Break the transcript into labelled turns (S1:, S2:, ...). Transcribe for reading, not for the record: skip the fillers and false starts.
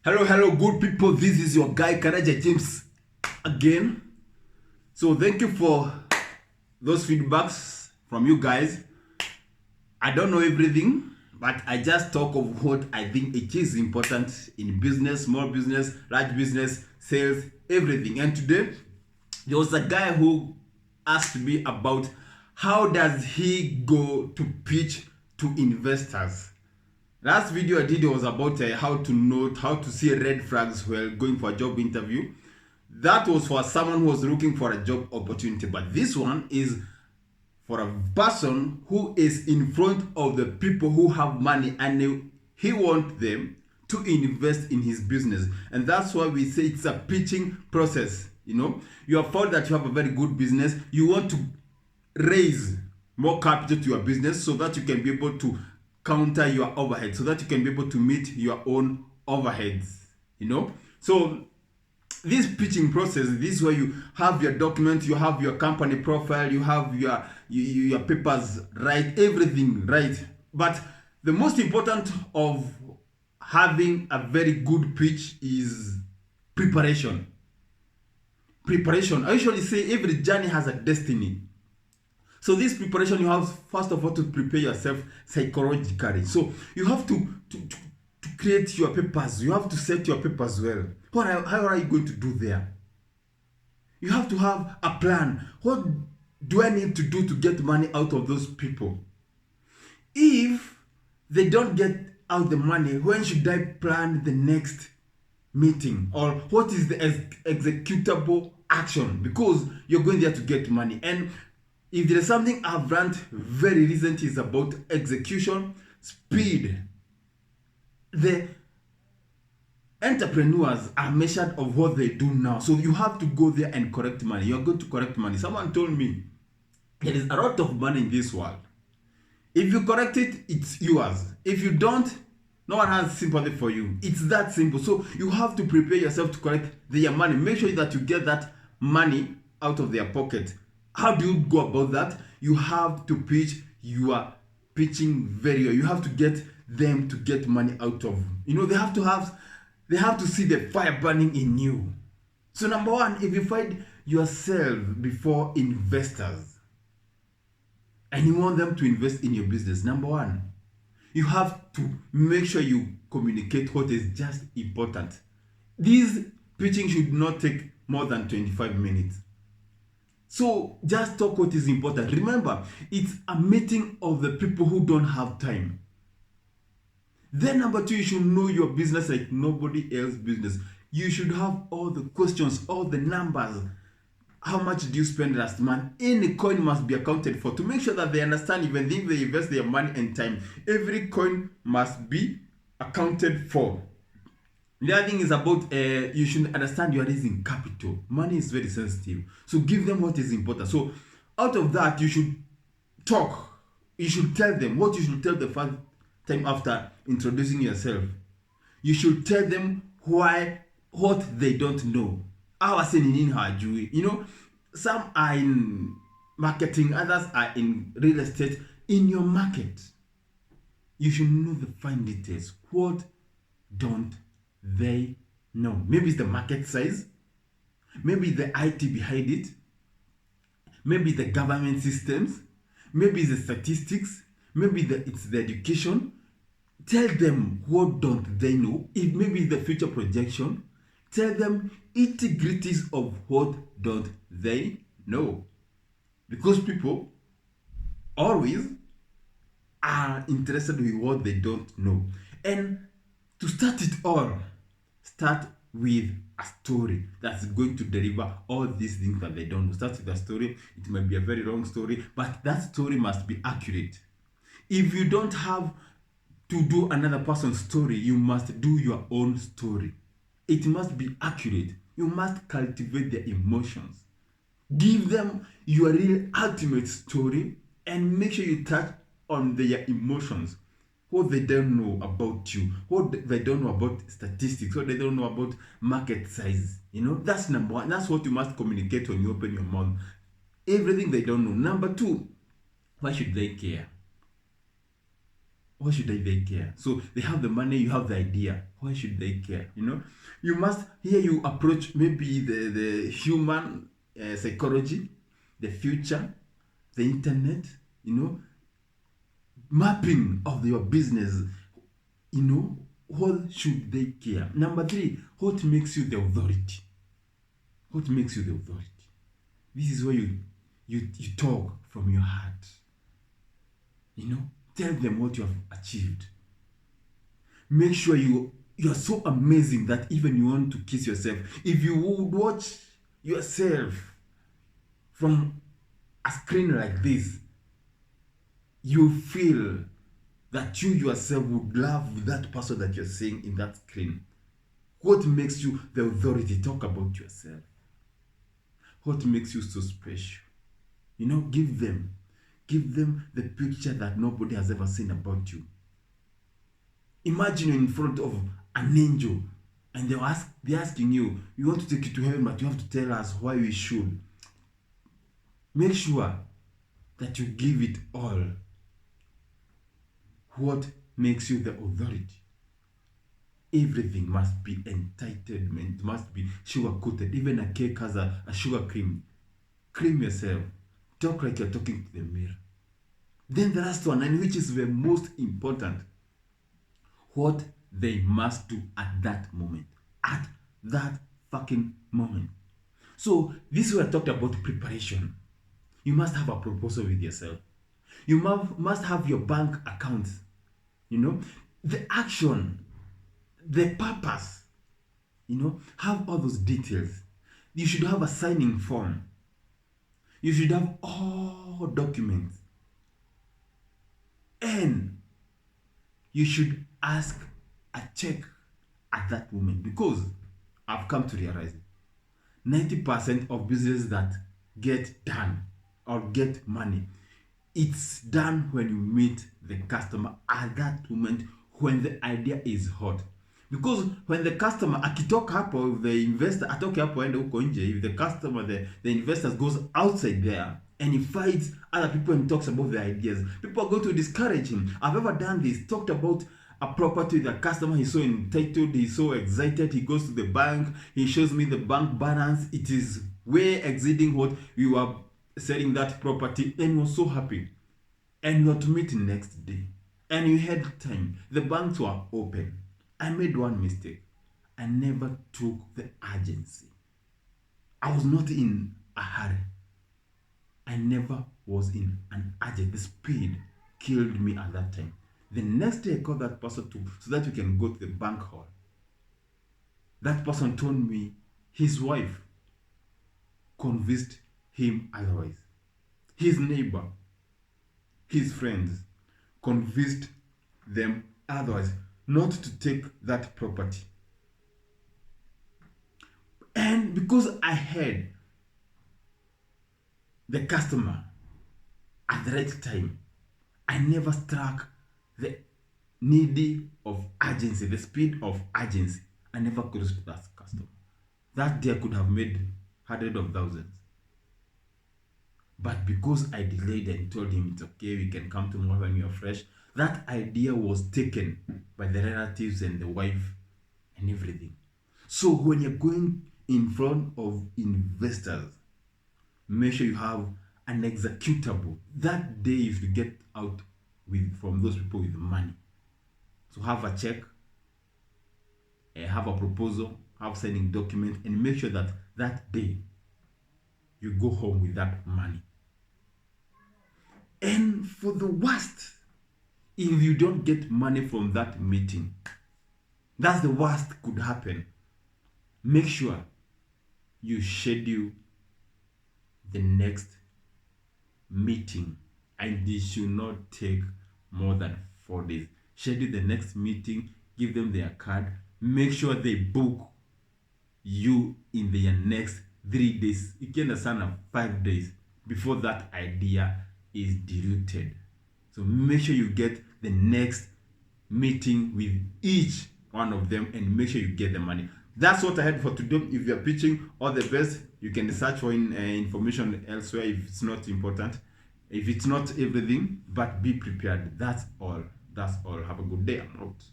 S1: Hello, good people. This is your guy Karaja James again. So thank you for those feedbacks from you guys. I don't know everything, but I just talk of what I think it is important in business, small business, large business, sales, everything. And today there was a guy who asked me about how does he go to pitch to investors. Last video I did was about how to see red flags while going for a job interview. That was for someone who was looking for a job opportunity, but this one is for a person who is in front of the people who have money and he wants them to invest in his business. And that's why we say it's a pitching process. You have found that you have a very good business. You want to raise more capital to your business so that you can be able to counter your overhead, so that you can be able to meet your own overheads. So this pitching process, this is where you have your document, you have your company profile, you have your papers right, everything right. But the most important of having a very good pitch is preparation. I usually say every journey has a destiny. So this preparation, you have first of all to prepare yourself psychologically. So you have to create your papers. You have to set your papers well. How are you going to do there? You have to have a plan. What do I need to do to get money out of those people? If they don't get out the money, when should I plan the next meeting? Or what is the executable action? Because you're going there to get money. And if there is something I've learned very recently, is about execution, speed. The entrepreneurs are measured of what they do now. So you have to go there and collect money. You're going to collect money. Someone told me there is a lot of money in this world. If you collect it, it's yours. If you don't, no one has sympathy for you. It's that simple. So you have to prepare yourself to collect their money. Make sure that you get that money out of their pocket. How do you go about that? You have to pitch your pitching very well. You have to get them to get money out of. They have to see the fire burning in you. So number one, if you find yourself before investors and you want them to invest in your business, number one, you have to make sure you communicate what is just important. This pitching should not take more than 25 minutes. So just talk what is important. Remember, it's a meeting of the people who don't have time. Then number two, you should know your business like nobody else's business. You should have all the questions, all the numbers. How much do you spend last month? Any coin must be accounted for to make sure that they understand even if they invest their money and time. Every coin must be accounted for. The other thing is about you should understand you are raising capital. Money is very sensitive. So give them what is important. So out of that, you should talk. You should tell them what you should tell the first time after introducing yourself. You should tell them what they don't know. Some are in marketing, others are in real estate. In your market, you should know the fine details. What don't they know? Maybe it's the market size, maybe the IT behind it, maybe the government systems, maybe it's the statistics, maybe it's the education. Tell them what don't they know. If maybe the future projection, tell them integrities of what don't they know. Because people always are interested with what they don't know. And to start it all, start with a story that's going to deliver all these things that they don't know. Start with a story. It might be a very long story, but that story must be accurate. If you don't have to do another person's story, you must do your own story. It must be accurate. You must cultivate their emotions. Give them your real ultimate story and make sure you touch on their emotions. What they don't know about you, what they don't know about statistics, what they don't know about market size. That's number one. That's what you must communicate when you open your mouth. Everything they don't know. Number two, why should they care? Why should they care? So they have the money, you have the idea. Why should they care? You must, here you approach maybe the human psychology, the future, the internet, mapping of your business. What should they care? Number 3, what makes you the authority? What makes you the authority? This is where you talk from your heart. Tell them what you have achieved. Make sure you are so amazing that even you want to kiss yourself. If you would watch yourself from a screen like this, you feel that you yourself would love that person that you're seeing in that screen. What makes you the authority? Talk about yourself. What makes you so special? Give them the picture that nobody has ever seen about you. Imagine you're in front of an angel and they're asking you, we want to take you to heaven, but you have to tell us why we should. Make sure that you give it all. What makes you the authority? Everything must be entitlement, must be sugar-coated. Even a cake has a sugar cream. Cream yourself. Talk like you're talking to the mirror. Then the last one, and which is the most important, what they must do at that moment. At that fucking moment. So this is where I talked about preparation. You must have a proposal with yourself. You must have your bank account. The action, the purpose, have all those details. You should have a signing form. You should have all documents. And you should ask a check at that moment, because I've come to realize 90% of businesses that get done or get money, it's done when you meet the customer at that moment when the idea is hot. Because when the customer akitoka hapo, the investor atoke hapo aende huko nje, if the customer, the investor goes outside there and he fights other people and talks about the ideas, people are going to discourage him. I've ever done this, talked about a property with a customer, he's so entitled, he's so excited, he goes to the bank, he shows me the bank balance, it is way exceeding what we were selling that property, and was so happy. And we were to meet next day, and we had time. The banks were open. I made one mistake. I never took the urgency. I was not in a hurry. I never was in an urgency. The speed killed me at that time. The next day I called that person so that we can go to the bank hall. That person told me his wife convinced him otherwise. His neighbor, his friends convinced them otherwise, not to take that property. And because I had the customer at the right time, I never struck the needy of urgency, the speed of urgency. I never closed that customer. That day I could have made hundreds of thousands. But because I delayed and told him it's okay, we can come tomorrow when you're fresh, that idea was taken by the relatives and the wife and everything. So when you're going in front of investors, make sure you have an executable. That day you should get out from those people with money. So have a check, have a proposal, have signing document, and make sure that that day you go home with that money. And for the worst, if you don't get money from that meeting, that's the worst could happen. Make sure you schedule the next meeting, and this should not take more than 4 days. Schedule the next meeting, give them their card, make sure they book you in their next 3 days. You can understand 5 days before that idea is diluted. So make sure you get the next meeting with each one of them and make sure you get the money. That's what I had for today. If you're pitching, all the best. You can search for information elsewhere if it's not important. If it's not everything, but be prepared. That's all. That's all. Have a good day. I'm out.